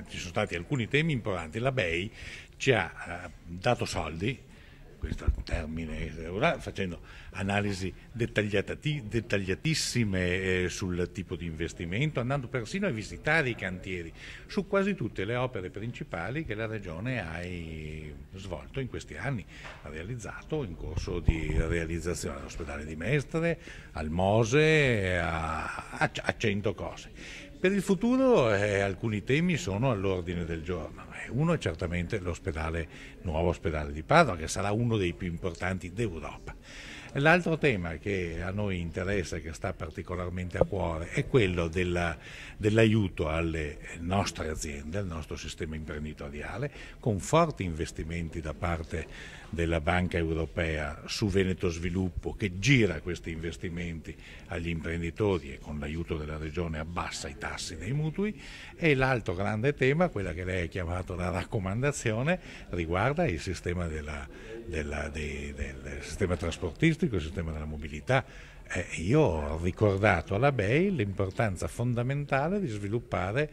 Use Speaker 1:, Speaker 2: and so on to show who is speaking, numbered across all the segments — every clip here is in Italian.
Speaker 1: ci sono stati alcuni temi importanti. La BEI ci ha dato soldi, questo è il termine, facendo analisi dettagliatissime sul tipo di investimento, andando persino a visitare i cantieri su quasi tutte le opere principali che la Regione ha svolto in questi anni, ha realizzato in corso di realizzazione all'ospedale di Mestre, al Mose, a 100 cose. Per il futuro alcuni temi sono all'ordine del giorno. Uno è certamente nuovo ospedale di Padova, che sarà uno dei più importanti d'Europa. L'altro tema che a noi interessa e che sta particolarmente a cuore è quello dell'aiuto alle nostre aziende, al nostro sistema imprenditoriale, con forti investimenti da parte della Banca Europea su Veneto Sviluppo, che gira questi investimenti agli imprenditori e con l'aiuto della Regione abbassa i tassi dei mutui. E l'altro grande tema, quella che lei ha chiamato la raccomandazione, riguarda il sistema del sistema trasportistico, il sistema della mobilità. Io ho ricordato alla BEI l'importanza fondamentale di sviluppare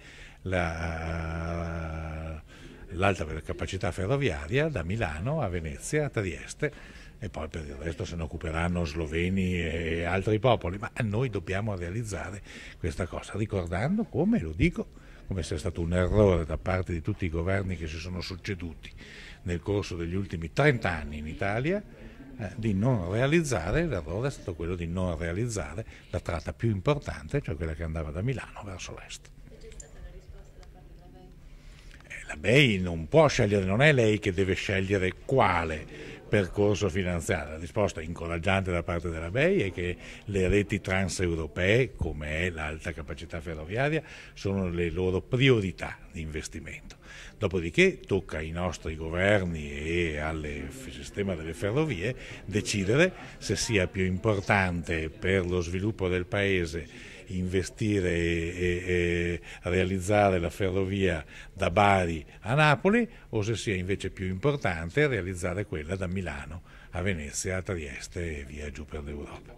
Speaker 1: l'alta capacità ferroviaria da Milano a Venezia, a Trieste, e poi per il resto se ne occuperanno sloveni e altri popoli, ma noi dobbiamo realizzare questa cosa, ricordando, come lo dico, come sia stato un errore da parte di tutti i governi che si sono succeduti nel corso degli ultimi 30 anni in Italia, di non realizzare, l'errore è stato quello di non realizzare la tratta più importante, cioè quella che andava da Milano verso l'est. La BEI non può scegliere, non è lei che deve scegliere quale percorso finanziario. La risposta incoraggiante da parte della BEI è che le reti transeuropee, come è l'alta capacità ferroviaria, sono le loro priorità di investimento. Dopodiché tocca ai nostri governi e al sistema delle ferrovie decidere se sia più importante per lo sviluppo del Paese investire e realizzare la ferrovia da Bari a Napoli, o se sia invece più importante realizzare quella da Milano a Venezia, a Trieste e via giù per l'Europa.